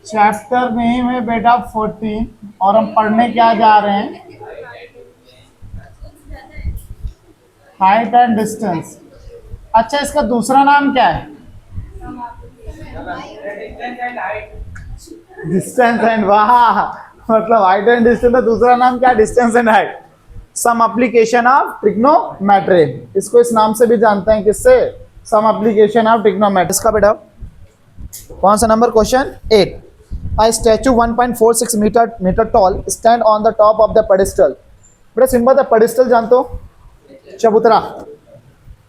Chapter name है बेटा 14 और हम पढ़ने क्या जा रहे हैं? Height and distance. अच्छा, इसका दूसरा नाम क्या है? डिस्टेंस एंड, वाह, मतलब हाइट एंड डिस्टेंस का दूसरा नाम क्या है? Distance and height. Some application of trigonometry, इसको इस नाम से भी जानते हैं, किससे? Some application of trigonometry. इसका बेटा कौन सा number? Question 8। A statue 1.46 metre tall stand on the top of the pedestal. बेटा सिंपल है, पेडिस्टल जानते हो? चबूतरा,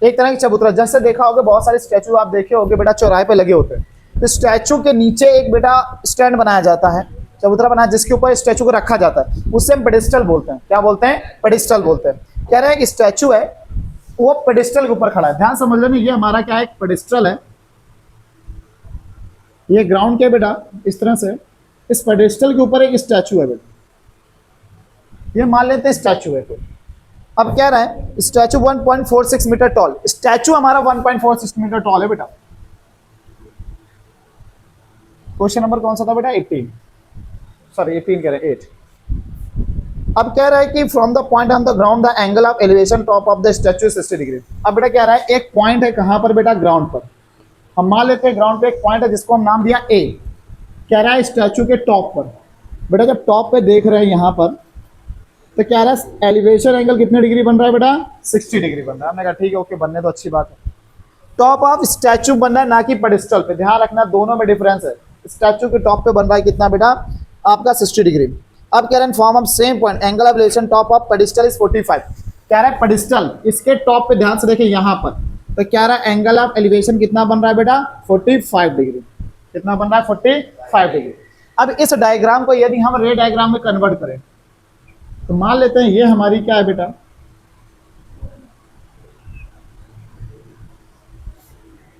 एक तरह की चबूतरा। जैसे देखा होगा बहुत सारे स्टैचू आप देखे होंगे बेटा चौराहे पे लगे होते हैं, तो स्टैचू के नीचे एक बेटा स्टैंड बनाया जाता है, चबूतरा बनाया, जिसके ऊपर स्टैचू को रखा जाता है, उससे हम पेडिस्टल बोलते हैं। क्या बोलते हैं? पेडिस्टल बोलते हैं। कह रहे हैं कि स्टैचू है वो पेडिस्टल के ऊपर खड़ा है। ध्यान समझ लो, ये हमारा क्या है? एक पेडिस्टल है, ये ग्राउंड के बेटा इस तरह से, इस पेडिस्टल के ऊपर एक स्टैचू है बेटा, ये मान लेते हैं स्टैचू है। तो अब कह रहा है स्टैचू 1.46 मीटर टॉल, स्टैचू हमारा 1.46 मीटर टॉल है बेटा। क्वेश्चन नंबर कौन सा था बेटा? 18, सॉरी 18 कह रहे हैं 8। अब कह रहा है कि from the point on the ground the angle of elevation top of the statue 60 degree. अब बेटा कह रहा है एक पॉइंट है, कहां पर बेटा? ग्राउंड पर। हम मान लेते हैं ग्राउंड पे एक पॉइंट है जिसको हम नाम दिया ए। कह रहा है स्टैचू के टॉप पर। बेटा जब टॉप पे देख रहे हैं यहां पर, तो क्या रहा है? एलिवेशन एंगल कितने डिग्री बन रहा है बेटा? 60 डिग्री बन रहा है। हमने कहा ठीक है, ओके, बनने तो अच्छी बात है। टॉप ऑफ स्टैचू बन रहा है, ना कि पेडिस्टल पे। ध्यान रखना दोनों में डिफरेंस है। स्टैचू के टॉप पे बन रहा है कितना बेटा? आपका 60 डिग्री। अब कह रहे हैं form of same point angle of elevation top of pedestal is 45। कह रहा है पेडिस्टल इसके टॉप पे, ध्यान से देखिए यहां पर, तो क्या रहा है? एंगल ऑफ एलिवेशन कितना बन रहा है बेटा? 45 डिग्री। कितना बन रहा है? 45 डिग्री। अब इस डायग्राम को यदि हम रे डायग्राम में कन्वर्ट करें, तो मान लेते हैं ये हमारी क्या है बेटा?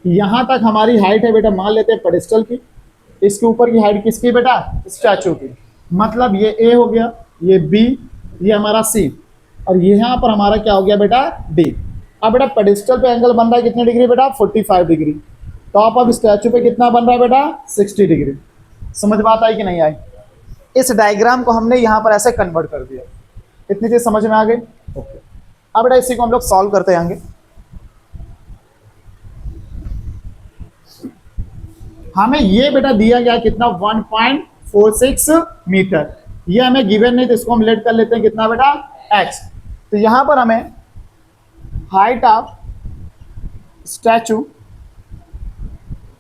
यहां तक हमारी हाइट है बेटा, मान लेते हैं पेडिस्टल की। इसके ऊपर की हाइट किसकी बेटा? स्टैचू की। मतलब ये ए हो गया, ये बी, ये हमारा सी, और यहां पर हमारा क्या हो गया बेटा? डी। अब बेटा पेडिस्टल पे एंगल बन रहा है कितने डिग्री बेटा? 45 डिग्री। टॉप ऑफ स्टैचू पे कितना बन रहा है बेटा? 60 डिग्री। समझ बात आई कि नहीं आई? इस डायग्राम को हमने यहां पर ऐसे कन्वर्ट कर दिया। इतनी चीज समझ में आ गई? ओके। अब बेटा इसी को हम लोग सॉल्व करते आएंगे। हमें ये बेटा दिया गया कितना? 1.46 मीटर। ये हमें गिवन नहीं, तो इसको हम लेट कर लेते हैं कितना बेटा? x। तो यहां पर हमें हाइट ऑफ स्टैचू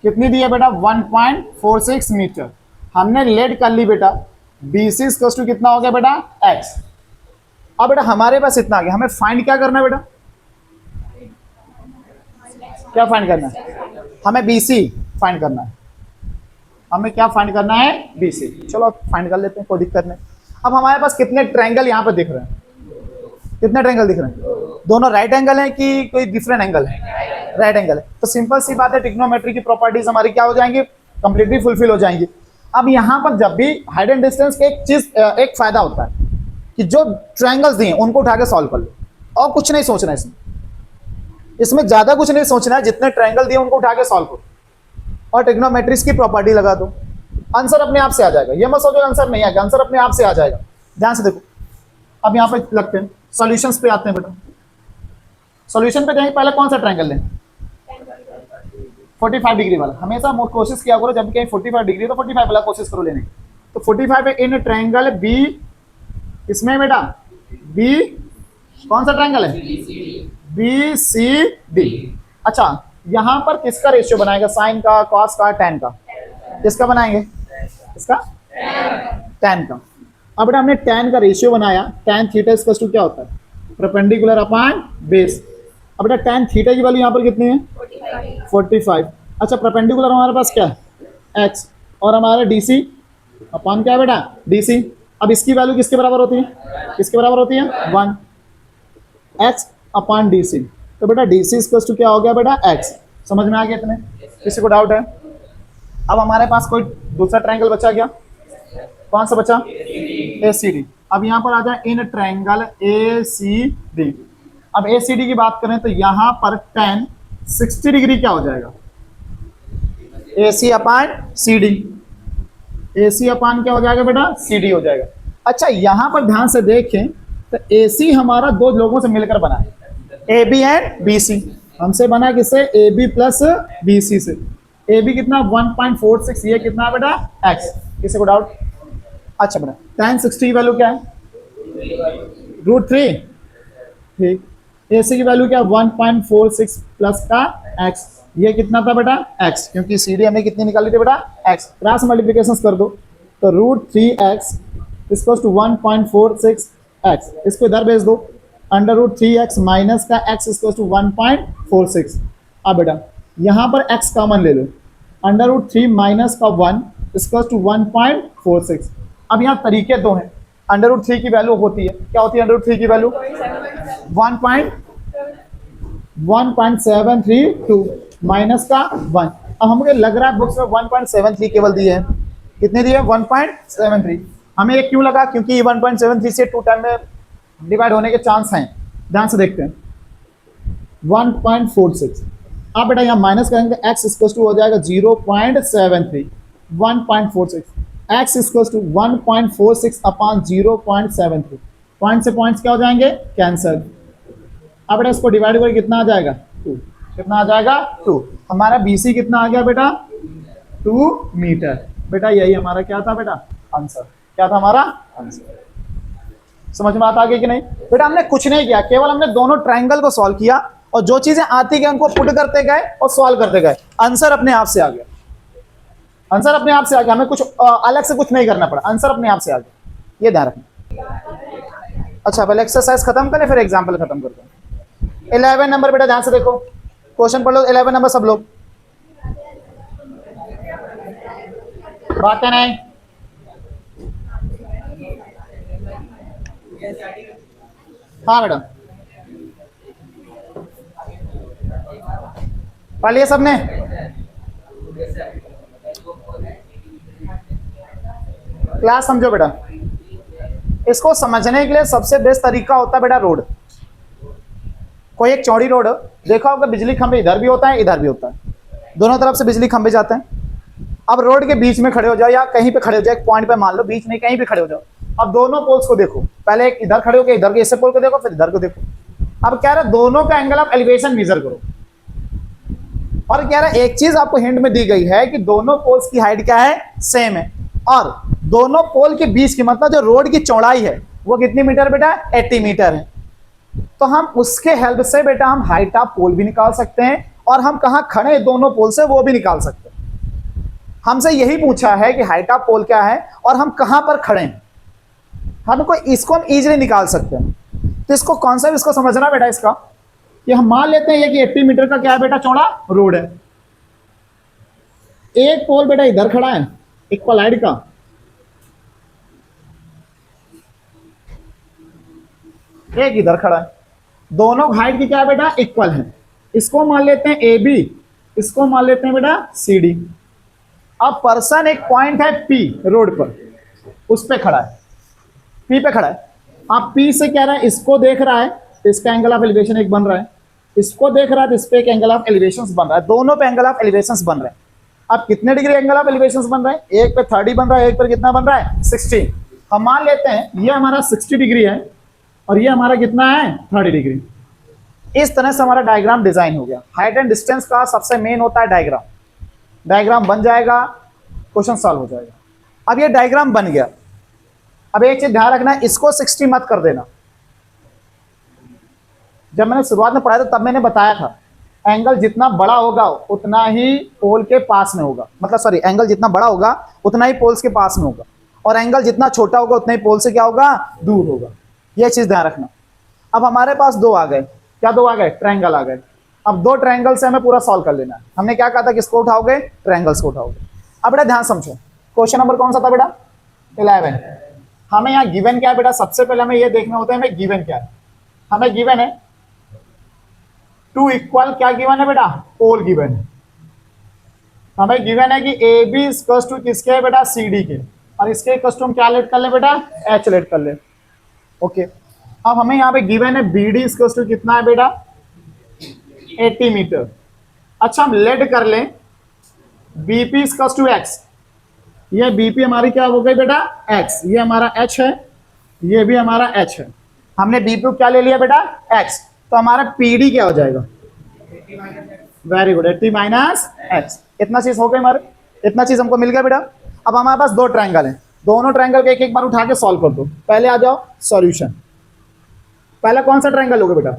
कितनी दी है बेटा? 1.46 मीटर। हमने लेट कर ली बेटा, BC = कितना हो गया बेटा? x। अब बेटा हमारे पास इतना आ गया, हमें फाइंड क्या करना है बेटा? क्या फाइंड करना है? हमें BC फाइंड करना है। हमें क्या फाइंड करना है? BC। चलो फाइंड कर लेते हैं, कोई दिक्कत नहीं। अब हमारे पास कितने ट्रायंगल यहाँ पर दिख रहे हैं? कितने ट्रायंगल दिख रहे हैं? दोनों राइट एंगल है कि कोई डिफरेंट एंगल है? राइट एंगल है। तो सिंपल सी बात है, ट्रिग्नोमेट्री की प्रॉपर्टीज हमारी क्या हो जाएंगी? कंप्लीटली फुलफिल हो जाएंगी। अब यहाँ पर जब भी हाइट एंड डिस्टेंस के एक फायदा होता है कि जो ट्रायंगल्स दिए उनको उठा के सॉल्व कर लो, और कुछ नहीं सोचना है इसमें ज्यादा कुछ नहीं सोचना है। जितने ट्रायंगल दिए उनको उठा के सॉल्व करो और ट्रिग्नोमेट्रीज की प्रॉपर्टी लगा दो, आंसर अपने आप से आ जाएगा। ये मत सोचो आंसर नहीं आएगा, आंसर अपने आप से आ जाएगा। ध्यान से देखो, अब यहाँ पे लगते हैं सॉल्यूशंस पे आते हैं बेटा। सॉल्यूशन पे जाएंगे, पहले कौन सा ट्रायंगल लें? 45 डिग्री वाला। हमेशा कोशिश किया करो जब कहीं 45 डिग्री तो 45 वाला कोशिश करो लेने। तो 45 इन ट्रायंगल बी, इसमें बेटा बी कौन सा ट्रायंगल है? BCD। अच्छा, यहां पर किसका रेशियो बनाएगा? साइन का, कॉस का, टैन का? किसका बनाएंगे? इसका टैन का। अब बेटा हमने टैन का रेशियो बनाया। टैन थीटा = क्या होता है? Perpendicular upon base. अब बेटा टैन थीटा की वैल्यू यहाँ पर कितनी है? 45। अच्छा, परपेंडिकुलर हमारे पास क्या है? x, और हमारा DC अपॉन क्या है बेटा? DC। अब इसकी वैल्यू किसके बराबर होती है? किसके बराबर होती है? 1 x अपॉन DC। तो बेटा DC = क्या हो गया बेटा? x। समझ में आ गया इतने? किसी को डाउट है? अब हमारे पास कोई दूसरा ट्रायंगल बचा क्या? कौन सा बचा? ACD। अब यहाँ पर आ जाए इन ट्रायंगल ACD। अब ACD की बात करें तो यहाँ पर tan 60 डिग्री क्या हो जाएगा? ए सी अपान सी डी, ए सी अपान क्या हो जाएगा बेटा, सी डी हो जाएगा। अच्छा यहाँ पर ध्यान से देखें तो ए सी हमारा दो लोगों से मिलकर बना है, A B and B C. हमसे बना किससे, A B plus B C से। ए बी कितना 1.46, ये कितना बेटा एक्स, किसी को डाउट? अच्छा बेटा tan 60 की वैल्यू क्या है, √3, ठीक। ए सी की वैल्यू क्या, 1.46 प्लस का एक्स, ये कितना था बेटा एक्स, क्योंकि सी डी हमने कितनी निकाली थी बेटा एक्स। क्रॉस मल्टीप्लिकेशन कर दो तो √3x इक्वल्स टू 1.46 एक्स, इसको इधर भेज दो, √3x माइनस का x इक्वल्स टू 1.46। अब बेटा यहाँ पर x कॉमन ले लो, √3 माइनस का 1 इक्वल्स टू 1.46। अब यहाँ तरीके दो हैं, √3 की वैल्यू होती है, क्या होती है √3 की वैल्यू, 1.732 माइनस का 1। अब हमको लग रहा है बुक्स में 1.73 केवल दिए हैं, कितने दिए, 1.73। हमें ये क्यों लगा, क्योंकि ये 1.73 से 2 टाइम में डिवाइड होने के चांस हैं। ध्यान से देखते हैं 1.46। अब बेटा यहाँ माइनस करेंगे तो x इक्वल्स टू हो जाएगा 0.73, 1.46 x equals to 1.46 upon 0.73। Point से पॉइंट्स क्या हो जाएंगे, कैंसल। अब बेटा इसको डिवाइड करके कितना आ जाएगा, 2, कितना आ जाएगा 2। हमारा BC कितना आ गया बेटा, 2 मीटर। बेटा यही हमारा क्या था बेटा आंसर, क्या था हमारा आंसर। समझ में आता है कि नहीं बेटा? हमने कुछ नहीं किया, केवल हमने दोनों ट्रायंगल को सॉल्व किया और जो चीजें आती गई उनको पुट करते गए और सॉल्व करते गए, आंसर अपने आप से आ गया, आंसर अपने आप से आ गया। हमें कुछ अलग से कुछ नहीं करना पड़ा, आंसर अपने आप से आ गया, ये ध्यान रखना। अच्छा पहले एक्सरसाइज खत्म करें फिर एग्जाम्पल खत्म करते हैं। 11 नंबर बेटा ध्यान से देखो, क्वेश्चन पढ़ लो 11 नंबर सब लोग, बातें नहीं। हाँ मैडम पढ़ लिया सबने? क्लास समझो बेटा, इसको समझने के लिए सबसे बेस्ट तरीका होता है बेटा रोड। कोई एक चौड़ी रोड देखा होगा, बिजली खंभे इधर भी होता है इधर भी होता है, दोनों तरफ से बिजली खंभे जाते हैं। अब रोड के बीच में खड़े हो जाओ या कहीं पे खड़े हो जाओ, एक पॉइंट पे मान लो, बीच में कहीं भी खड़े हो जाओ। अब दोनों पोल्स को देखो, पहले एक इधर खड़े हो गए, इधर के इससे पोल को देखो, फिर इधर को देखो। अब कह रहा है दोनों का एंगल ऑफ एलिवेशन मेजर करो, और कह रहा है एक चीज आपको हिंट में दी गई है कि दोनों पोल्स की हाइट क्या है, सेम है, और दोनों पोल के बीच की मतलब जो रोड की चौड़ाई है वो कितनी मीटर बेटा, 80 मीटर है। तो हम उसके हेल्प से बेटा हम हाइट ऑफ पोल भी निकाल सकते हैं, और हम कहां खड़े हैं दोनों पोल से वो भी निकाल सकते हैं। हमसे यही पूछा है कि हाइट ऑफ पोल क्या है और हम कहां पर खड़े हैं, हमको इसको हम इजीली निकाल सकते हैं। तो इसको कॉन्सेप्ट इसको समझना बेटा इसका, कि हम मान लेते हैं ये कि 80 मीटर का क्या है बेटा, चौड़ा रोड है। एक पोल बेटा इधर खड़ा है इक्वल हाइट का, एक इधर खड़ा है, दोनों हाइट की क्या है बेटा, इक्वल है। इसको मान लेते हैं AB, इसको मान लेते हैं बेटा CD। अब पर्सन एक पॉइंट है P रोड पर, उस पे खड़ा है, P पे खड़ा है। अब P से कह रहा है इसको देख रहा है तो इसका एंगल ऑफ एलिवेशन एक बन रहा है, इसको देख रहा है तो इस पे एक एंगल ऑफ एलिवेशन बन रहा है, दोनों पे एंगल ऑफ एलिवेशन बन रहे हैं। अब कितने डिग्री एंगल ऑफ एलिवेशन बन रहे हैं, एक पे 30 बन रहा है, एक पर कितना बन रहा है 60। हम मान लेते हैं ये हमारा 60 डिग्री है और ये हमारा कितना है 30 डिग्री। इस तरह से हमारा डायग्राम डिजाइन हो गया। हाइट एंड डिस्टेंस का सबसे मेन होता है डायग्राम, डायग्राम बन जाएगा क्वेश्चन सॉल्व हो जाएगा। अब ये डायग्राम बन गया, अब एक चीज ध्यान रखना, इसको 60 मत कर देना। जब मैंने शुरुआत में पढ़ाया था तब मैंने बताया था एंगल जितना बड़ा होगा उतना ही पोल के पास में होगा, मतलब सॉरी एंगल जितना बड़ा होगा उतना ही पोल्स के पास में होगा, और एंगल जितना छोटा होगा उतना ही पोल से क्या होगा, दूर होगा। यह चीज ध्यान रखना। अब हमारे पास दो आ गए, क्या दो आ गए, ट्रायंगल आ गए। अब दो ट्रायंगल से हमें पूरा सॉल्व कर लेना है। हमने क्या कहा था, किसको उठाओगे, ट्रायंगल्स को उठाओगे। अब बेटा ध्यान समझो, क्वेश्चन नंबर कौन सा था बेटा, 11। हमें यहाँ गिवन क्या है बेटा, सबसे पहले हमें ये देखना होता है हमें गिवन क्या है। हमें गिवन है 2 इक्वल क्या गिवन है बेटा, पोल गिवन है। हमें गिवन है कि AB इक्वल टू किसके है बेटा, CD के, और इसके इक्वल टू हम क्या लेट कर ले बेटा, H लेट कर ले। ओके, अब हमें यहाँ पे गिवन है BD इक्वल टू कितना है बेटा, 80 मीटर। अच्छा हम लेट कर लें बीपी इक्वल्स टू एक्स, ये बीपी हमारी क्या हो गई बेटा एक्स, ये हमारा एच है, ये भी हमारा एच है। हमने बीपी क्या ले लिया बेटा एक्स, तो हमारा पीडी क्या हो जाएगा, वेरी गुड 80 माइनस एक्स। इतना चीज हो गई हमारे, इतना चीज हमको मिल गया बेटा। अब हमारे पास दो ट्रायंगल हैं, दोनों ट्रायंगल को एक एक बार उठा के सॉल्व कर दो। पहले आ जाओ सॉल्यूशन। पहला कौन सा ट्रायंगल लोगे बेटा,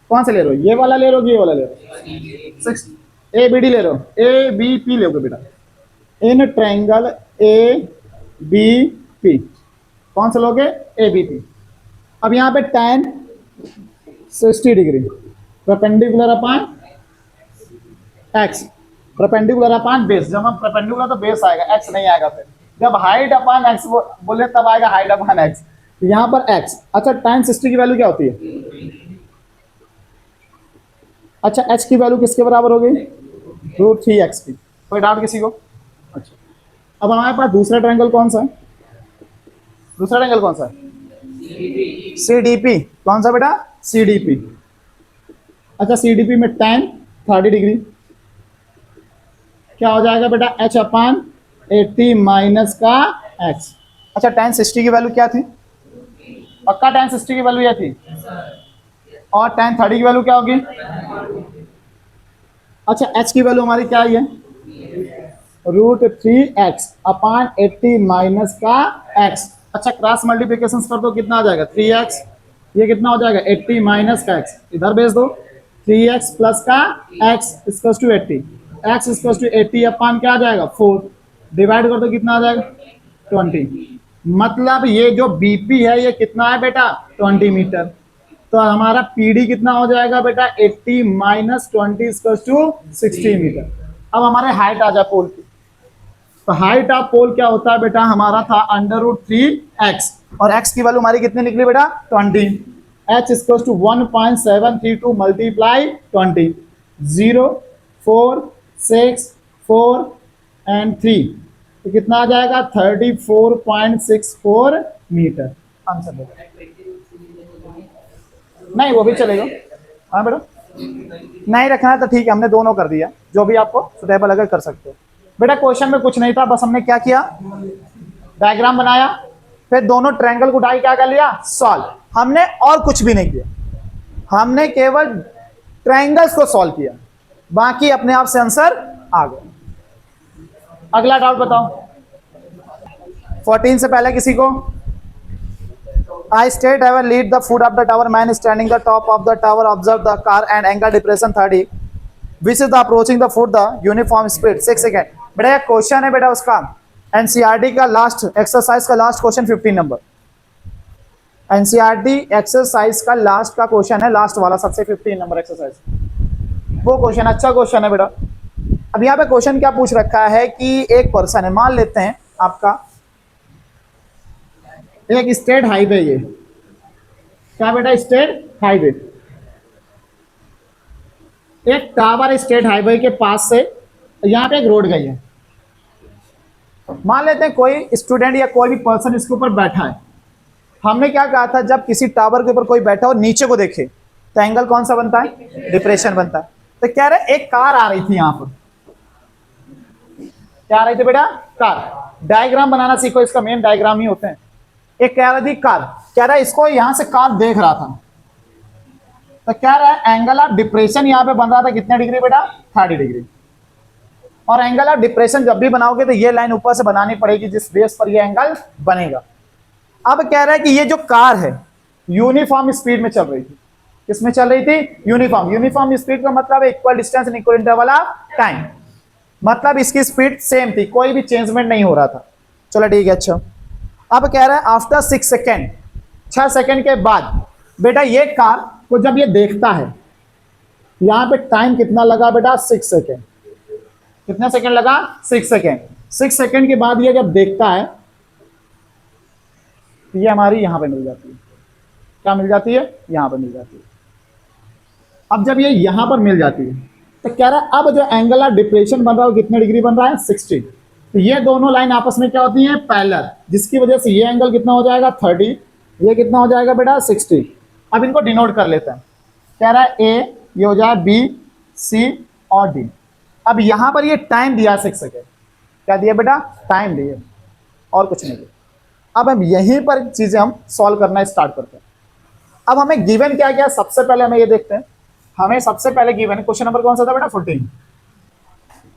कौन सा ले रहे हो, ये वाला ले रहे हो, ये वाला ले रहे हो, 6 ए बी डी ले रहे हो, ए बी पी लोगे बेटा। In triangle A B P कौन सा लोगे, ए बी पी। अब यहाँ पे tan 60 degree perpendicular upon x, perpendicular upon base. जब हम परपेंडिकुलर तो बेस आएगा, एक्स नहीं आएगा। फिर जब हाइट अपॉन एक्स बोले तब आएगा हाइट अपॉन एक्स, यहाँ पर एक्स। अच्छा tan 60 की वैल्यू क्या होती है, अच्छा h की वैल्यू किसके बराबर हो गई, √3x की। कोई डाउट किसी को? अच्छा अब हमारे पास दूसरा ट्रायंगल कौन सा है, दूसरा ट्रायंगल कौन सा है, CDP। कौन सा बेटा, CDP। अच्छा CDP में tan 30 डिग्री क्या हो जाएगा बेटा, h अपॉन 80 माइनस का x। अच्छा tan 60 की वैल्यू क्या थी, पक्का tan 60 की वैल्यू यह थी, और tan 30 की वैल्यू क्या होगी, अच्छा h की वैल्यू हमारी क्या है, √3x अपॉन 80 माइनस का x। अच्छा क्रॉस मल्टीप्लिकेशन कर दो, कितना आ जाएगा 3x, ये कितना हो जाएगा 80 माइनस का x, इधर भेज दो 3x प्लस का x equals to 80, x equals to 80 upon क्या आ जाएगा 4, डिवाइड कर दो कितना आ जाएगा 20। मतलब ये जो बीपी है ये कितना है बेटा 20 मीटर। तो हमारा पीडी कितना हो जाएगा बेटा 80 माइनस 20 इक्वल्स टू 60 मीटर। अब हमारे हाइट आ जाए पोल की, तो हाइट ऑफ पोल क्या होता है बेटा, हमारा था √3x, और x की वैल्यू हमारी कितनी निकली बेटा 20, h equals to 1.732 multiply 20, 0 4 6 4 and 3, तो कितना आ जाएगा 34.64 मीटर। आंसर बेटा नहीं वो भी चलेगा, हाँ बेटा नहीं रखना है तो ठीक है, हमने दोनों कर दिया, जो भी आपको सुटेबल अगर कर सकते हो। बेटा क्वेश्चन में कुछ नहीं था, बस हमने क्या किया, डायग्राम बनाया, फिर दोनों ट्रायंगल को उठाई क्या कर लिया सॉल्व। हमने और कुछ भी नहीं किया, हमने केवल ट्रायंगल्स को सॉल्व किया, बाकी अपने आप से आंसर आ गया। अगला डाउट बताओ 14 से पहले किसी को, I stayed ever lead the foot of the tower, man standing the top of the tower observe the car and angle depression 30 which is the approaching the foot the uniform speed 6 second. बेटा ये question है बेटा उसका NCERT का last exercise का last question 15 number, NCERT exercise का last का question है, लास्ट वाला सबसे 15 नंबर एक्सरसाइज, वो क्वेश्चन अच्छा क्वेश्चन है बेटा। अब यहाँ पे क्वेश्चन क्या पूछ रखा है कि एक पर्सन है, मान लेते हैं आपका एक स्टेट हाईवे, ये क्या बेटा स्टेट हाईवे, एक टावर स्टेट हाईवे के पास से यहाँ पे एक रोड गई है। मान लेते हैं कोई स्टूडेंट या कोई भी पर्सन इसके ऊपर बैठा है। हमने क्या कहा था, जब किसी टावर के ऊपर कोई बैठा हो नीचे को देखे तो एंगल कौन सा बनता है, डिप्रेशन बनता है। तो कह रहे एक कार आ रही थी यहाँ पर, क्या आ रही थी बेटा कार। डायग्राम बनाना सीखो, इसका मेन डायग्राम ही होते हैं। एक कह रही थी कार, कह रहा है इसको यहां से कार देख रहा था, तो कह रहा है एंगल ऑफ डिप्रेशन यहां पे बन रहा था कितने डिग्री बेटा 30 डिग्री। और एंगल ऑफ डिप्रेशन जब भी बनाओगे तो ये लाइन ऊपर से बनानी पड़ेगी जिस बेस पर ये एंगल बनेगा। अब कह रहा है कि ये जो कार है यूनिफॉर्म स्पीड में चल रही थी, किसमें चल रही थी यूनिफॉर्म। यूनिफॉर्म स्पीड का मतलब equal distance and equal interval of time, मतलब इसकी स्पीड सेम थी, कोई भी चेंजमेंट नहीं हो रहा था। चलो ठीक है। अच्छा अब कह रहा है आफ्टर 6 सेकेंड, 6 सेकेंड के बाद बेटा ये कार को जब ये देखता है, यहां पे टाइम कितना लगा बेटा 6 सेकेंड, कितना सेकेंड लगा 6 सेकेंड। 6 सेकेंड के बाद ये जब देखता है तो ये हमारी यहां पे मिल जाती है, क्या मिल जाती है यहां पे मिल जाती है। अब जब ये यहां पर मिल जाती है तो कह रहा है अब जो एंगल ऑफ डिप्रेशन बन रहा है वो कितने डिग्री बन रहा है 60। तो ये दोनों लाइन आपस में क्या होती हैं पैरेलल, जिसकी वजह से ये एंगल कितना हो जाएगा 30, ये कितना हो जाएगा बेटा 60। अब इनको डिनोट कर लेते हैं, कह रहा है ए, ये हो जाए बी, सी और डी। अब यहां पर ये टाइम दिया 6 सेकेंड, क्या दिया बेटा, टाइम दिए, और कुछ नहीं दिया। अब हम यहीं पर चीजें हम सॉल्व करना स्टार्ट करते हैं। अब हमें गिवन क्या क्या, सबसे पहले हमें ये देखते हैं, हमें सबसे पहले गिवन क्वेश्चन नंबर कौन सा था बेटा, 14।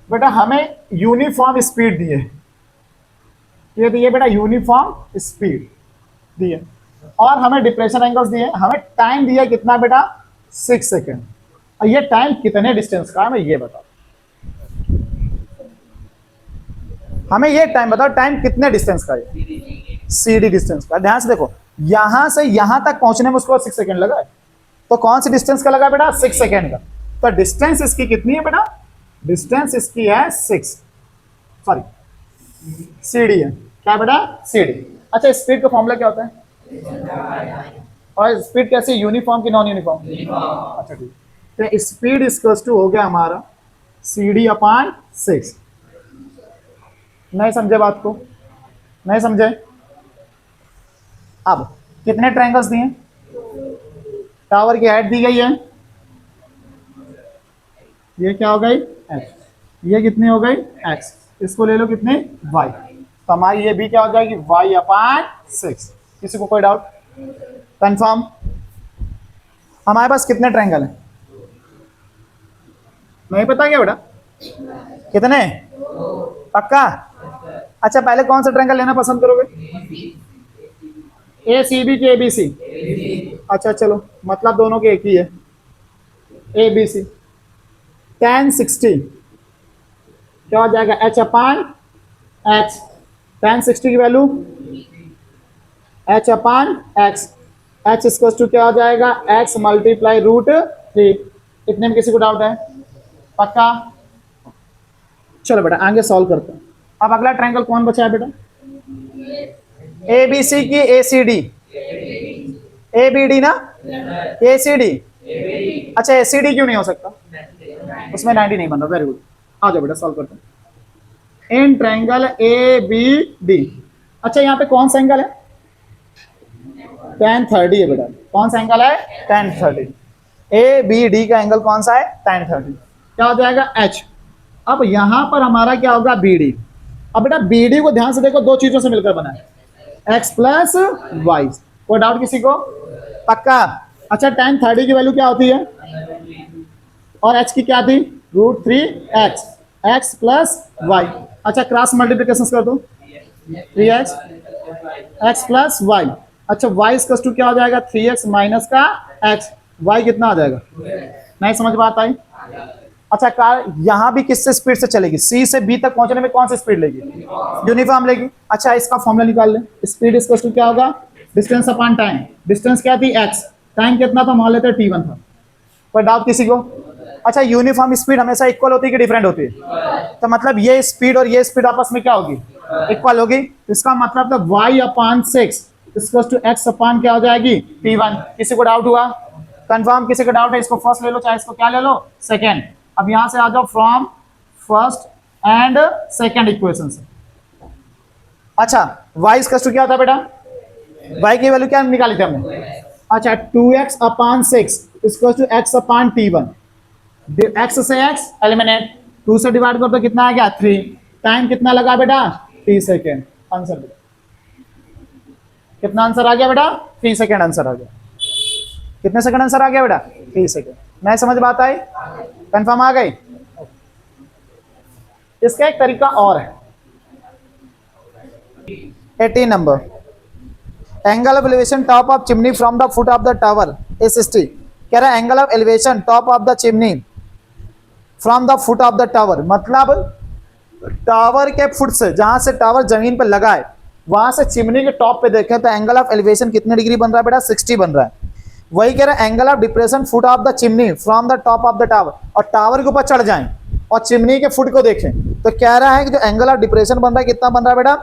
बेटा हमें यूनिफॉर्म स्पीड दिए, ये दिए बेटा यूनिफॉर्म स्पीड दिए, और हमें डिप्रेशन एंगल्स दिए, हमें टाइम दिया कितना बेटा, 6 सेकेंड। और ये टाइम कितने डिस्टेंस का है, मैं ये बताओ, हमें ये टाइम बताओ, टाइम कितने डिस्टेंस का है, CD डिस्टेंस का। ध्यान से देखो, यहां से यहां तक पहुंचने में उसको 6 सेकेंड लगा है, तो कौन सी डिस्टेंस का लगा बेटा, 6 सेकेंड का। तो डिस्टेंस इसकी कितनी है बेटा, डिस्टेंस इसकी है 6, सॉरी CD है, क्या बेटा, CD। अच्छा स्पीड का फॉर्मूला क्या होता है, और स्पीड कैसे, यूनिफॉर्म की नॉन यूनिफॉर्म, अच्छा ठीक, तो स्पीड इक्वल्स टू हो गया हमारा CD/6। नहीं समझे बात को, नहीं समझे। अब कितने ट्रायंगल्स दिए, टावर की हाइट दी गई है, ये क्या हो गई x, ये कितनी हो गई x, इसको ले लो कितने y, तो हमारी ये भी क्या हो जाएगी y/6। किसी को कोई डाउट, कंफर्म। हमारे पास कितने ट्रायंगल हैं, नहीं पता क्या बेटा, कितने, पक्का। अच्छा पहले कौन सा ट्रायंगल लेना पसंद करोगे, ACB के ABC, अच्छा चलो, मतलब दोनों के एक ही है, ABC। tan 60 क्या हो जाएगा, H/X, tan 60 की वैल्यू H/X, H इसको टू क्या हो जाएगा, X × √3। इतने में किसी को डाउट है, पक्का। चलो बेटा आगे सॉल्व करते हैं। अब अगला ट्रायंगल कौन बचा है बेटा, ABC की ACD, ABD ना, ACD, अच्छा ACD क्यों नहीं हो सकता, उसमें 90 नहीं बन रहा, वेरी गुड। आ जाओ बेटा सॉल्व करते हैं। इन ट्रायंगल ABD, अच्छा यहाँ पे कौन सा एंगल है, tan 30 है बेटा, कौन सा एंगल है, tan 30। ABD का एंगल कौन सा है, tan 30, क्या हो जाएगा H। अब यहां पर हमारा क्या होगा BD। अब बेटा BD को ध्यान से देखो, दो चीजों से मिलकर बना है, X + Y। कोई डाउट किसी को, पक्का। अच्छा tan 30 की वैल्यू क्या होती है, और H की क्या थी, √3x, X + Y। अच्छा क्रॉस मल्टीप्लिकेशन कर दो, 3x, X + Y। अच्छा y इक्वल टू क्या हो जाएगा, 3x माइनस का x, y कितना आ जाएगा, नहीं समझ बात आई। अच्छा कार यहां भी किससे स्पीड से चलेगी, C से B तक पहुंचने में कौन सी स्पीड लेगी, यूनिफॉर्म लेगी। अच्छा इसका फॉर्मूला निकाल ले, स्पीड इक्वल टू क्या होगा, डिस्टेंस अपॉन टाइम, डिस्टेंस क्या थी x, टाइम कितना था, मान लेते T1 था। कोई डाउट किसी को। अच्छा यूनिफॉर्म स्पीड हमेशा इक्वल होती है कि डिफरेंट होती है, तो मतलब ये स्पीड और ये स्पीड आपस में क्या होगी, इक्वल होगी। इसका मतलब तो y/6 equal to x upon क्या हो जाएगी, T1। किसी को डाउट हुआ, कंफर्म, किसी को डाउट है, इसको फर्स्ट ले लो चाहे इसको क्या ले लो, सेकंड। अब यहां से आ जाओ from first and second equation से। अच्छा y इक्वल टू क्या था बेटा, y की वैल्यू क्या निकाली थी हमने, अच्छा 2x/6 equal to x/T1। x से x एलिमिनेट, 2 से डिवाइड कर तो कितना आ गया 3, टाइम कितना लगा बेटा 3 सेकेंड। आंसर बेटा कितना आंसर आ गया बेटा, 3 सेकेंड आंसर आ गया। कितने सेकंड आंसर आ गया बेटा, 3 सेकेंड। नहीं समझ बात आई, कंफर्म आ गई। इसका एक तरीका और है, 18 number, angle of elevation top of chimney from the foot of the tower is 60। कह रहा है angle of elevation top of the chimney from the foot of the tower, मतलब टावर के फुट से, जहां से टावर जमीन पर लगा है वहां से चिमनी के टॉप पे देखें तो एंगल ऑफ एलिवेशन कितने डिग्री बन रहा है बेटा, 60 बन रहा है। वही कह रहा है angle of depression foot of the chimney from the top of the tower, और टावर के ऊपर चढ़ जाएं और चिमनी के फुट को देखें तो कह रहा है कि जो एंगल ऑफ डिप्रेशन बन रहा है कितना बन रहा है बेटा,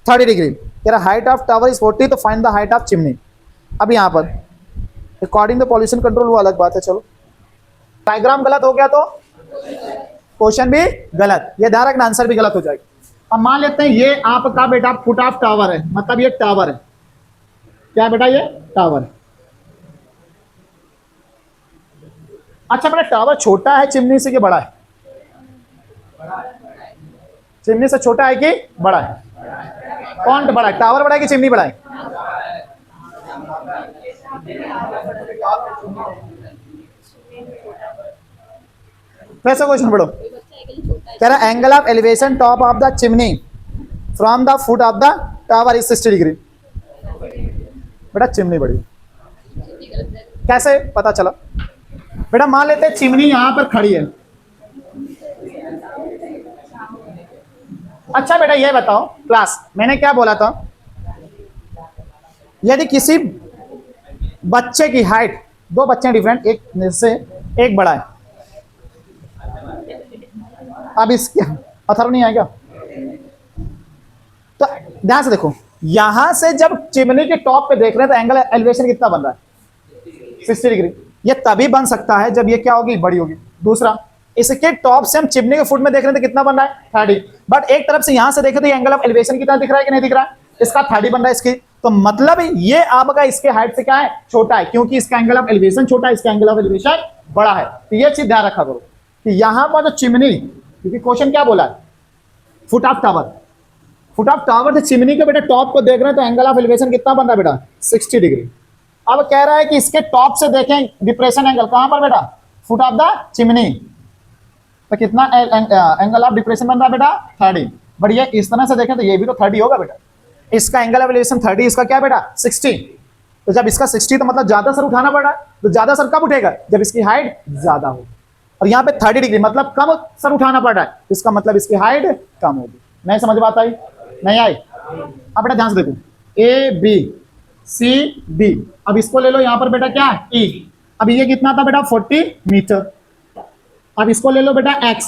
30 डिग्री। कह रहा है हाइट ऑफ टावर इज 40, तो find the height of chimney. अब यहाँ पर अकॉर्डिंग द पॉल्यूशन कंट्रोल वो अलग बात है, चलो डायग्राम गलत हो गया तो क्वेश्चन भी गलत, ये ध्यान रखना आंसर भी गलत हो जाएगा। अब मान लेते हैं ये आपका बेटा फुट ऑफ टावर है, मतलब ये टावर है, क्या बेटा ये टावर है। अच्छा बेटा टावर छोटा है चिमनी से कि बड़ा है, चिमनी से छोटा है कि बड़ा है? कौन बड़ा है, टावर बड़ा है कि चिमनी बड़ा है? वैसा क्वेश्चन पढ़ो, कह रहा angle of elevation top of the chimney from the foot of the tower is 60 degree. बेटा चिमनी बड़ी, कैसे पता चला? बेटा मान लेते हैं चिमनी यहां पर खड़ी है। अच्छा बेटा ये बताओ क्लास, मैंने क्या बोला था, यदि किसी बच्चे की हाइट, दो बच्चे डिफरेंट, एक से एक बड़ा है, अब इसके अथर नहीं आएगा, तो ध्यान से देखो, यहां से जब चिमनी के टॉप पे देख रहे हैं तो एंगल एलिवेशन कितना बन रहा है? 60 डिग्री। ये तभी बन सकता है जब ये क्या होगी, बड़ी होगी। दूसरा, इसके टॉप से हम चिमनी के फुट में देख रहे हैं तो कितना बन रहा है? 30। बट एक तरफ से यहां से देखें तो ये एंगल ऑफ एलिवेशन कितना दिख रहा है कि नहीं दिख रहा है? इसका 30 बन रहा है इसकी, तो मतलब ये आपका इसके हाइट से क्या है, छोटा है, क्योंकि इसका एंगल ऑफ एलिवेशन छोटा है, इसका एंगल ऑफ एलिवेशन बड़ा है। तो ये चीज ध्यान रखा करो कि यहां पर जो चिमनी, क्योंकि क्वेश्चन क्या बोला है, foot of tower, foot of tower से चिमनी के बेटा टॉप को देख रहे हैं तो एंगल ऑफ एलिवेशन कितना बन रहा है बेटा? 60 डिग्री। अब कह रहा है कि इसके टॉप से देखें डिप्रेशन एंगल, कहां पर बेटा? फुट ऑफ द चिमनी, तो कितना एंगल ऑफ डिप्रेशन बन रहा है बेटा? 30। बढ़िया, इस तरह से देखें तो ये भी तो 30 होगा बेटा, इसका एंगल ऑफ एलिवेशन 30, इसका क्या बेटा? 60। तो जब इसका 60 तो मतलब ज्यादा सर उठाना पड़ रहा है, तो ज्यादा सर कब उठेगा? जब इसकी हाइट ज्यादा हो, और यहाँ पे 30 डिग्री मतलब कम सर उठाना पड़ रहा है, इसका मतलब इसकी हाइट कम होगी। नहीं समझ बात आई? नहीं आई? अब बेटा ध्यान से देखो, ए बी सी डी, अब इसको ले लो यहाँ पर बेटा क्या? ई। अब ये कितना था बेटा? 40 मीटर। अब इसको ले लो बेटा x,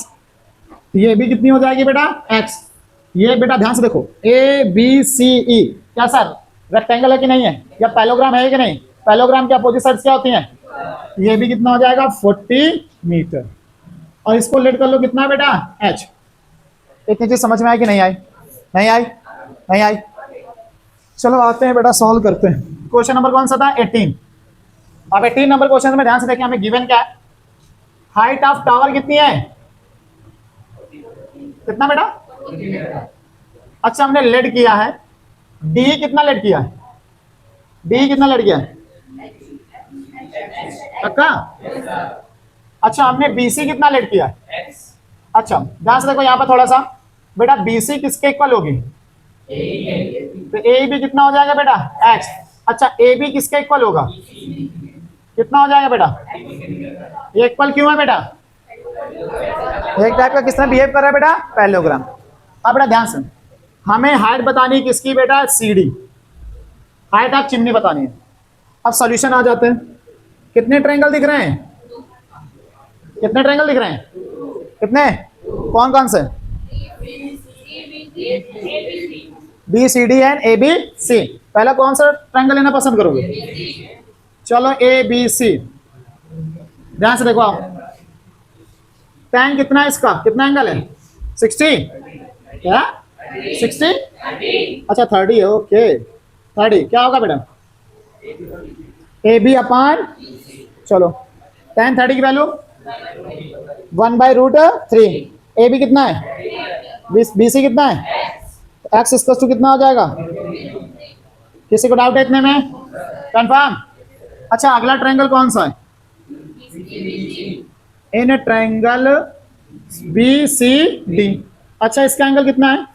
ये भी कितनी हो जाएगी बेटा? x। ये बेटा ध्यान से देखो, ए बी सी ई, क्या सर रेक्टेंगल है कि नहीं है, या पैलोग्राम है कि नहीं? पैलोग्राम की अपोजिट साइड्स क्या होती हैं? ये भी कितना हो जाएगा? 40 मीटर। और इसको लेट कर लो कितना बेटा? h। इतनी चीज समझ में आई कि नहीं आई? नहीं आई? नहीं आई? चलो आते हैं बेटा, सॉल्व करते हैं। क्वेश्चन नंबर कौन सा था? 18। अब 18 नंबर क्वेश्चन में ध्यान से देखिए, हमें गिवन क्या है, हाइट ऑफ टावर कितनी है? कितना बेटा? अच्छा हमने लेड किया है, डी कितना लेड किया है? डी कितना लेड किया है? पक्का? अच्छा हमने बीसी कितना लेड किया है? अच्छा ध्यान से देखो यहाँ पर थोड़ा सा बेटा, बीसी किसके इक्वल होगी? तो ए बी कितना हो जाएगा बेटा? एक्स। अच्छा ए बी किसके इक्वल होगा? कितना हो जाएगा बेटा? ये इक्वल क्यों है बेटा? एक टाइप का किसने बिहेव कर रहा है बेटा? पैरेललोग्राम। अब बेटा ध्यान से, हमें हाइट बतानी है किसकी बेटा? C D, height of chimney बतानी है। अब सॉल्यूशन आ जाते हैं। कितने ट्रायंगल दिख रहे हैं? कितने ट्रायंगल दिख रहे हैं? कितने? कौन कौन से? B C D and A B C. पहला कौन सा ट्रायंगल लेना पसंद करोगे? चलो ए बी सी। ध्यान से देखो आप, टैन कितना है इसका? कितना एंगल है? 60। क्या 60? अच्छा 30 है, ओके 30 क्या होगा बेटा? ए बी अपान, चलो टैन 30 की वैल्यू 1/√3। ए बी कितना है? बी सी कितना है? एक्स इक्वल टू कितना हो जाएगा? किसी को डाउट है इतने में? कंफर्म? अच्छा अगला ट्रायंगल कौन सा है? In triangle B C D. अच्छा इसका एंगल कितना है?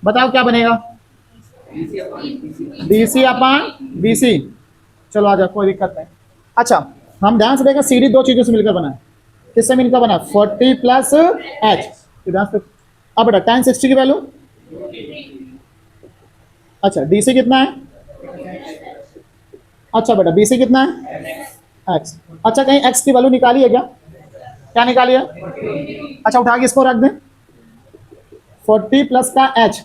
बताओ क्या बनेगा? B C upon B C. चलो आ जाओ, कोई दिक्कत नहीं। अच्छा हम ध्यान से देखें, सी डी दो चीजों से मिलकर बना है। किससे मिलकर बना? 40 प्लस एच। अब बेटा tan 60 की वैल्यू, अच्छा डी सी कितना है? अच्छा बेटा बी सी कितना है? x। अच्छा कहीं x की वैल्यू निकाली है क्या? क्या निकाली है? अच्छा उठा के इसको रख दें, 40 प्लस का h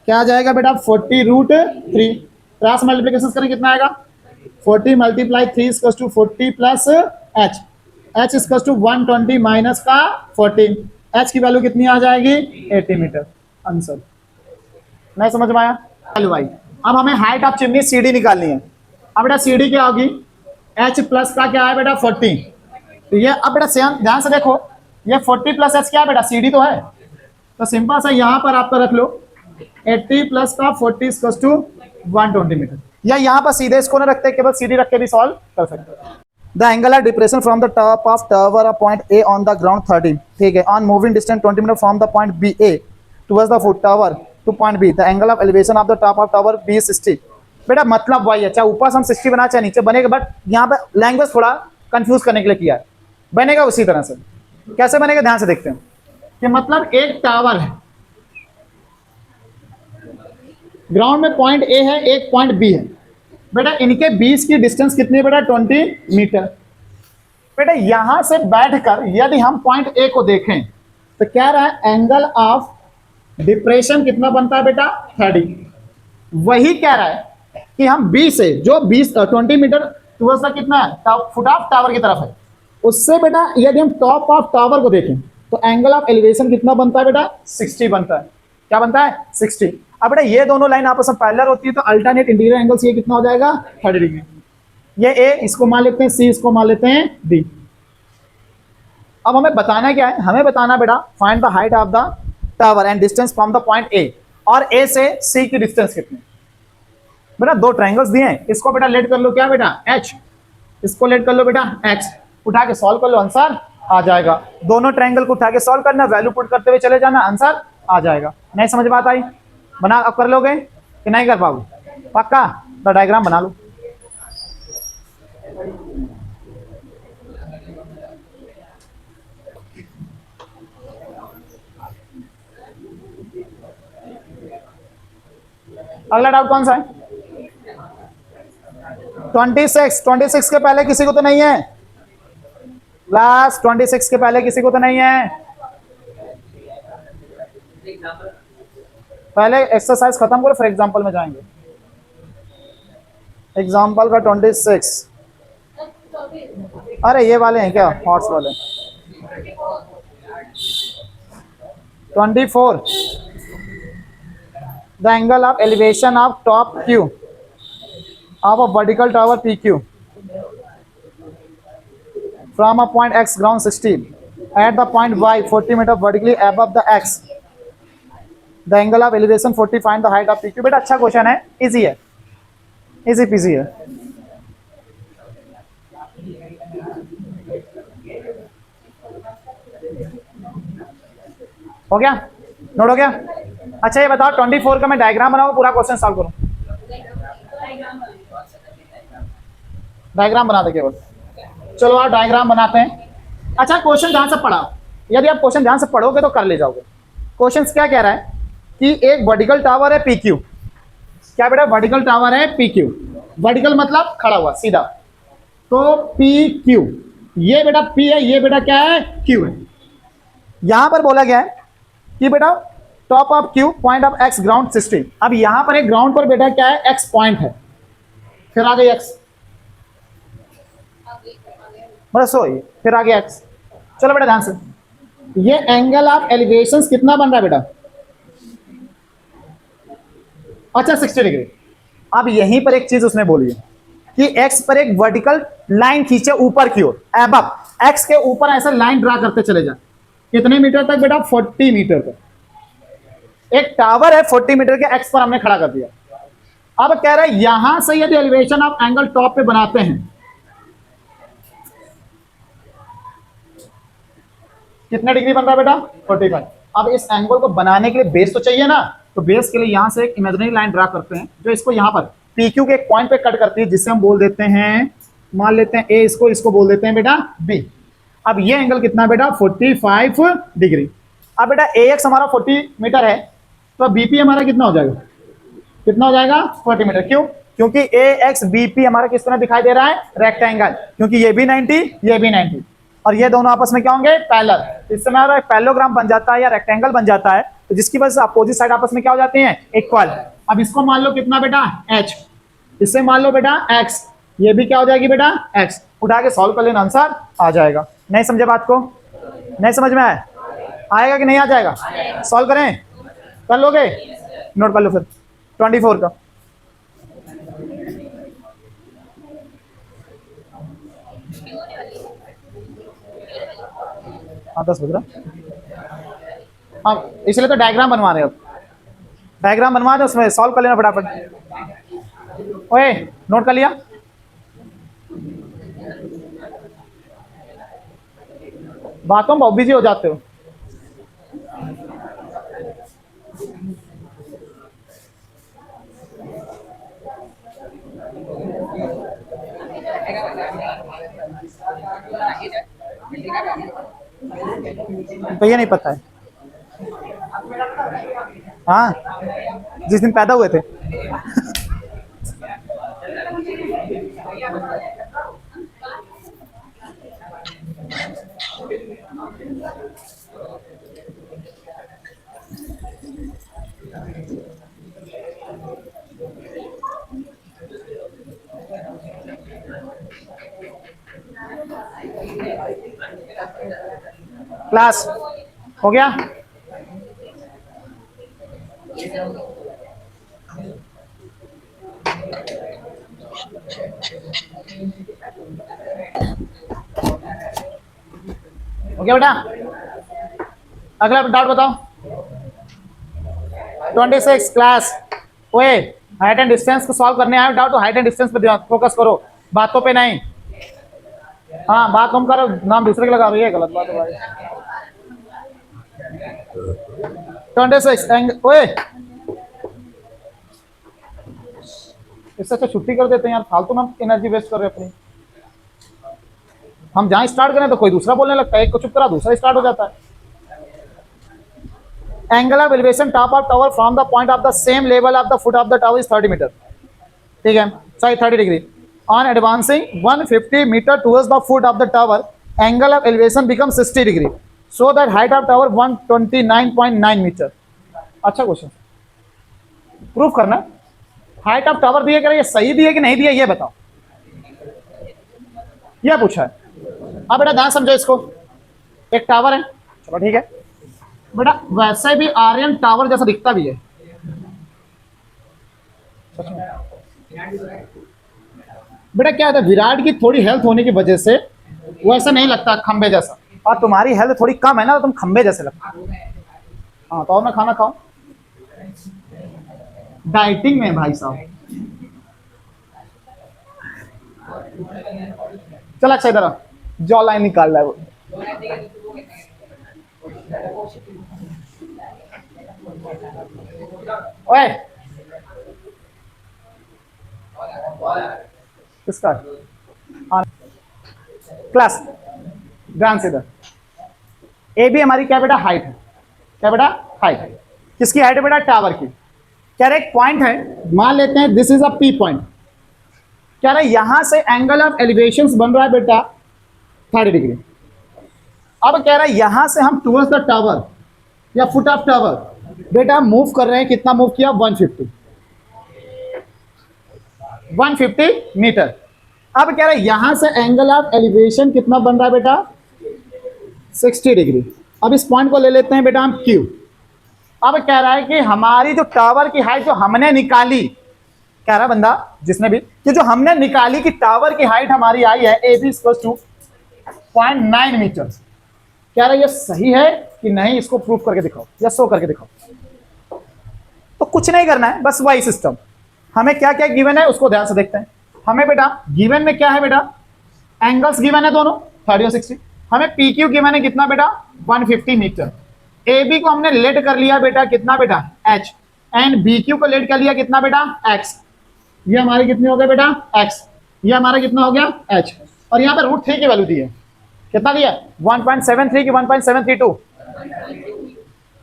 क्या आ जाएगा बेटा? 40√3। क्रॉस मल्टीप्लिकेशन करें कितना आएगा? 40 × 3 equals to 40 plus h। h equals to 120 minus का 14। h की वैल्यू कितनी आ जाएगी? 80 मीटर। आंसर। नहीं समझ में आया? चलो भाई अब हमें height of chimney C D निकालनी है। अब बेटा सी डी क्या होगी? h प्लस का क्या है बेटा? 40। तो ये अब बेटा ध्यान से देखो, ये 40 प्लस h क्या है बेटा? सी डी तो है, तो सिंपल सा यहाँ पर आपका रख लो 80 प्लस का 40 इक्वल्स टू 120 मीटर, या यहाँ पर सीधे इसको ना रखते, केवल सीधी रख के भी सॉल्व कर सकते हैं। The angular depression from the top of tower of point A on the ground 30, ठीक है, on moving distance 20 metre from the point B A towards the foot tower to point B, the angle of elevation of the top of tower B 60। बेटा मतलब वही है, चाहे ऊपर से हम 60 बना चाहे नीचे बनेगा, बट यहाँ पे लैंग्वेज थोड़ा कंफ्यूज करने के लिए किया है, बनेगा उसी तरह से। कैसे बनेगा ध्यान से देखते हैं कि मतलब एक टावर है, ग्राउंड में पॉइंट ए है, एक पॉइंट बी है, बेटा इनके बीच की डिस्टेंस कितनी है बेटा 20 मीटर। बेटा यहां से बैठकर यदि हम पॉइंट ए को देखें तो क्या रहा है, एंगल ऑफ डिप्रेशन कितना बनता है बेटा 30। वही कह रहा है कि हम बी से जो 20 मीटर टुवर्ड्स द कितना है फुट ऑफ टावर की तरफ है, उससे बेटा यदि हम टॉप ऑफ टावर को देखें तो एंगल ऑफ एलिवेशन कितना बनता है बेटा 60 बनता है। क्या बनता है 60। अब बेटा ये दोनों लाइन आपस में पैरेलल होती है तो अल्टरनेट इंटीरियर एंगल्स ये कितना हो जाएगा 30 डिग्री। ये ए इसको मान लेते हैं, सी इसको मान लेते हैं, डी। अब हमें बताना क्या है, हमें बताना बेटा find the height of the tower and distance from the point A, और ए से सी की डिस्टेंस कितनी। बेटा दो ट्रायंगल्स दिए हैं, इसको बेटा लेट कर लो क्या बेटा एच, इसको लेट कर लो बेटा एक्स, उठा के सॉल्व कर लो, आंसर आ जाएगा। दोनों ट्रायंगल को उठा के सॉल्व करना, वैल्यू पुट करते हुए चले जाना, आंसर आ जाएगा। नहीं समझ बात आई, बना अब कर लोगे कि नहीं कर पाओगे, पक्का तो डायग्राम बना लो। अगला डाउट कौन सा है 26 के पहले किसी को तो नहीं है, लास्ट 26 के पहले किसी को तो नहीं है। पहले एक्सरसाइज खत्म करो फिर एग्जांपल में जाएंगे। एग्जांपल का 26, अरे ये वाले हैं क्या हॉट्स वाले। 24, the angle of elevation of top Q of a vertical tower P Q from a point X ground 60 at the point Y 40 metre vertically above the X, the angle of elevation 40, find the height of P Q. बेटा अच्छा question है, easy है, easy PG है। हो गया, note हो गया। अच्छा ये बताओ 24 का मैं डायग्राम बनाऊं पूरा क्वेश्चन सॉल्व करूं, डायग्राम बना दे केवल। चलो आप डायग्राम बनाते हैं। अच्छा क्वेश्चन ध्यान से पढ़ा, यदि आप क्वेश्चन ध्यान से पढ़ोगे तो कर ले जाओगे। क्वेश्चन क्या कह रहा है कि एक वर्टिकल टावर है पी क्यू, क्या बेटा वर्टिकल टावर है पी क्यू, वर्टिकल मतलब खड़ा हुआ सीधा, तो पी क्यू, ये बेटा पी है, ये बेटा क्या है क्यू है। यहां पर बोला गया है कि बेटा top of Q point of x ground 60। अब यहां पर एक ग्राउंड पर बेटा क्या है एक्स पॉइंट है, फिर आ गई एक्स, बस हो फिर आ गया एक्स। चलो बेटा ध्यान से, ये एंगल ऑफ एलिवेशन कितना बन रहा है बेटा, अच्छा 60 डिग्री। अब यहीं पर एक चीज उसने बोली है कि एक्स पर एक वर्टिकल लाइन खींचे ऊपर की ओर, अबव एक्स के ऊपर ऐसा लाइन ड्रा करते चले जाए, कितने मीटर तक बेटा 40 मीटर तक। एक टावर है 40 मीटर के एक्स पर हमने खड़ा कर दिया। अब कह रहा है यहां से यदि एलिवेशन ऑफ एंगल टॉप पे बनाते हैं कितने डिग्री बन रहा है बेटा 45। अब इस एंगल को बनाने के लिए बेस तो चाहिए ना, तो बेस के लिए यहां से एक इमेजिनरी लाइन ड्रा करते हैं जो इसको यहां पर पी क्यू के एक पॉइंट पे कट करती है, जिससे हम बोल देते हैं, मान लेते हैं ए, इसको बोल देते हैं बेटा बी। अब ये एंगल कितना बेटा 45 डिग्री। अब बेटा ए एक्स हमारा 40 मीटर है, तो बीपी हमारा कितना हो जाएगा, कितना हो जाएगा 40 मीटर। क्यों, क्योंकि ए एक्स बीपी हमारा किस तरह दिखाई दे रहा है रेक्टेंगल, क्योंकि ये भी 90 ये भी 90 और ये दोनों आपस में क्या होंगे पैरेलल, इससे हमारा पैरेललोग्राम बन जाता है या रेक्टेंगल बन जाता है, तो जिसकी वजह से अपोजिट साइड आपस में क्या हो जाते हैं इक्वल। अब इसको मान लो कितना बेटा h, इससे मान लो बेटा x, ये भी क्या हो जाएगी बेटा x, उठा के सॉल्व कर लेना आंसर आ जाएगा। नहीं समझे बात को, नहीं समझ में आएगा कि नहीं आ जाएगा, सॉल्व करें, कर लोगे, नोट कर लो फिर 24 का। हाँ 10 बज रहा, अब इसलिए तो डायग्राम बनवा रहे हो, डायग्राम बनवा दो, उसमें सॉल्व कर लेना फटाफट। ओए नोट कर लिया? बातों में बहुत बिजी हो जाते हो। तो ये नहीं पता है? हाँ, जिस दिन पैदा हुए थे। क्लास हो गया? हो गया बेटा? अगला डाउट बताओ। 26 क्लास। ओए हाइट एंड डिस्टेंस को सॉल्व करने आए डाउट, तो हाइट एंड डिस्टेंस पे फोकस करो, बातों पे नहीं। हाँ बात तुम करो, नाम दूसरे के लगा रही है, गलत बात है भाई। 26 ओए इससे अच्छा छुट्टी कर देते हैं यार, फालतू में एनर्जी वेस्ट कर रहे हैं अपनी। हम जहां स्टार्ट करें तो कोई दूसरा बोलने लगता है, एक को चुप करा दूसरा स्टार्ट हो जाता है। Angle of elevation top of tower from the point of the same level of the foot of the tower is 30 metre. ठीक है, sorry 30 degree. On advancing 150 metre towards the foot of the tower, angle of elevation become 60 degree, so that height of tower 129.9 metre. अच्छा question, proof करना। Height of tower दिए क्या, ये सही दिए कि नहीं दिए ये बताओ, ये पूछा है। अब बेटा ध्यान समझो इसको, एक टावर है, चलो ठीक है बेटा, वैसे भी आर्यन टावर जैसा दिखता भी है। बेटा क्या है, विराट की थोड़ी हेल्थ होने की वजह से वो ऐसा नहीं लगता खंबे जैसा, और तुम्हारी हेल्थ थोड़ी कम है ना, तो तुम खंबे जैसे लगता। हाँ तो और मैं खाना खाऊं, डाइटिंग में भाई साहब। चल अच्छा इधर जॉ लाइन निकाल रहा है वो। ओए किसका क्लास, ध्यान से इधर। ए बी हमारी क्या बेटा हाइट है, क्या बेटा हाइट है। किसकी हाइट है बेटा, टावर की। कह रहे एक पॉइंट है, मान लेते हैं this is a P point. कह रहे यहां से एंगल ऑफ एलिवेशन बन रहा है बेटा 30 डिग्री। अब कह रहा है यहां से हम टुवर्ड्स द टावर या फुट ऑफ टावर बेटा मूव कर रहे हैं, कितना मूव किया 150 मीटर। अब कह रहा है यहां से एंगल ऑफ एलिवेशन कितना बन रहा है बेटा 60 डिग्री। अब इस पॉइंट को ले लेते हैं बेटा हम क्यू। अब कह रहा है कि हमारी जो टावर की हाइट जो हमने निकाली, कह रहा बंदा जिसने भी, कि जो हमने निकाली कि टावर की हाइट हमारी आई है A B equal to 0.9 metre. कह रहा है ये सही है कि नहीं, इसको प्रूफ करके दिखाओ या शो करके दिखाओ। तो कुछ नहीं करना है, बस वही सिस्टम। हमें क्या क्या गिवन है उसको ध्यान से देखते हैं। हमें बेटा गिवन में क्या है बेटा, एंगल्स गिवन है दोनों 30 और 60। हमें पी क्यू गिवन है कितना बेटा 150 मीटर। ए बी को हमने लेट कर लिया बेटा कितना बेटा एच, एंड बी क्यू को लेट कर लिया कितना बेटा एक्स। ये हमारे कितने हो गए बेटा एक्स, ये हमारा कितना हो गया एच, और यहाँ पे √3 की वैल्यू दी है, कितना दिया 1.73 की 1.732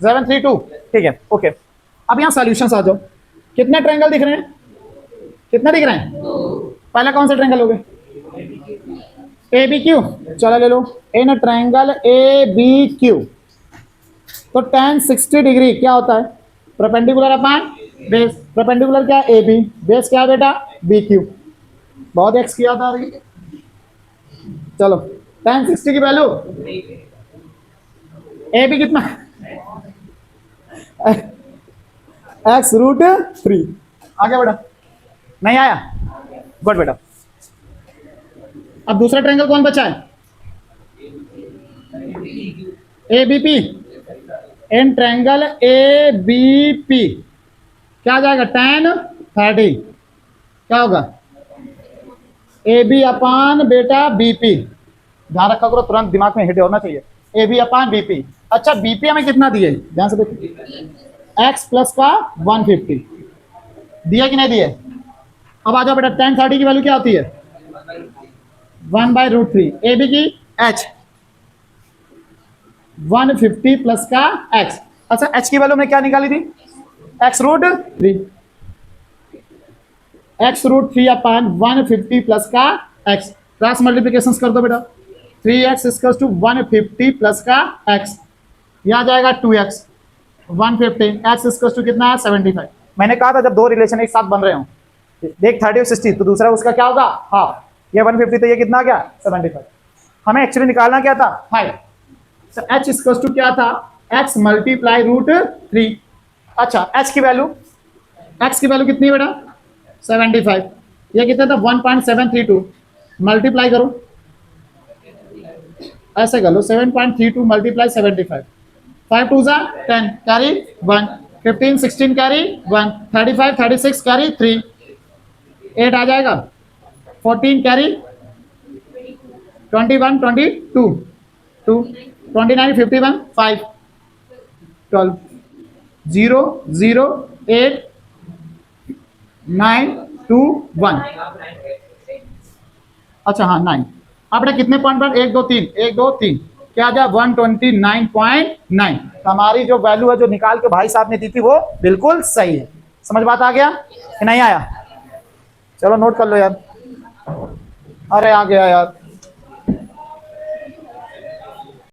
732। ठीक है ओके। अब यहाँ सॉल्यूशंस आ जाओ। कितने ट्रायंगल दिख रहे हैं, कितने दिख रहे हैं, पहले कौन से ट्रायंगल हो गए ए बी क्यू। चलो ले लो in triangle A B Q, तो tan 60 डिग्री क्या होता है, परपेंडिकुलर अपॉन बेस। परपेंडिकुलर क्या ए बी, बेस क्या है बेटा बी क्यू। बहुत एक्स किया था अभी। चलो tan 60 की वैल्यू ए बी कितना x√3। आगे बेटा नहीं आया, गुड बेटा। अब दूसरा ट्रायंगल कौन बचा है A B P. In triangle A B P क्या आ जाएगा, tan 30 क्या होगा, ए बी अपान बेटा बी पी, ध्यान रखा करो, तुरंत दिमाग में हिट होना चाहिए, A B upon B P. अच्छा बीपी हमें कितना दिए, ध्यान से देखिए, एक्स प्लस का 150 दिया कि नहीं दिए। अब आ जाओ बेटा, tan 30 की वैल्यू क्या होती है, 1/√3, ए बी की एच 150 प्लस का एक्स। अच्छा एच की वैल्यू में क्या निकाली थी, x√3, x√3 अपान 150 प्लस का x, क्रॉस मल्टीप्लिकेशन कर दो बेटा, 3x इक्वल टू 150 प्लस का x, यह आ जाएगा 2x 150, x इक्वल टू कितना है 75। मैंने कहा था जब दो रिलेशन एक साथ बन रहे हो, देख 30 और 60 तो दूसरा उसका क्या होगा हाफ, ये 150 तो ये कितना गया 75। हमें एक्चुअली निकालना क्या था 5, तो h इक्वल टू क्या था, x मल्टीप्लाई √3। अच्छा x की वैल्यू कितनी है बेटा 75, ये कितना था 1.732, मल्टीप्लाई करो, ऐसे कर लो 7.32 मल्टीप्लाई 75, 5 2 10 कैरी 1, 15 16 कैरी 1, 35 36 कैरी 3, 8 आ जाएगा, 14 कैरी 21 22 2, 29 51 5, 12 0 0 8 9 2 1। अच्छा हाँ 9, अब बेटा कितने पॉइंट पर, 1 2 3 1 2 3 क्या जा 129.9। हमारी जो वैल्यू है जो निकाल के भाई साहब ने दी थी वो बिल्कुल सही है। समझ बात आ गया कि नहीं आया, चलो नोट कर लो यार, अरे आ गया यार।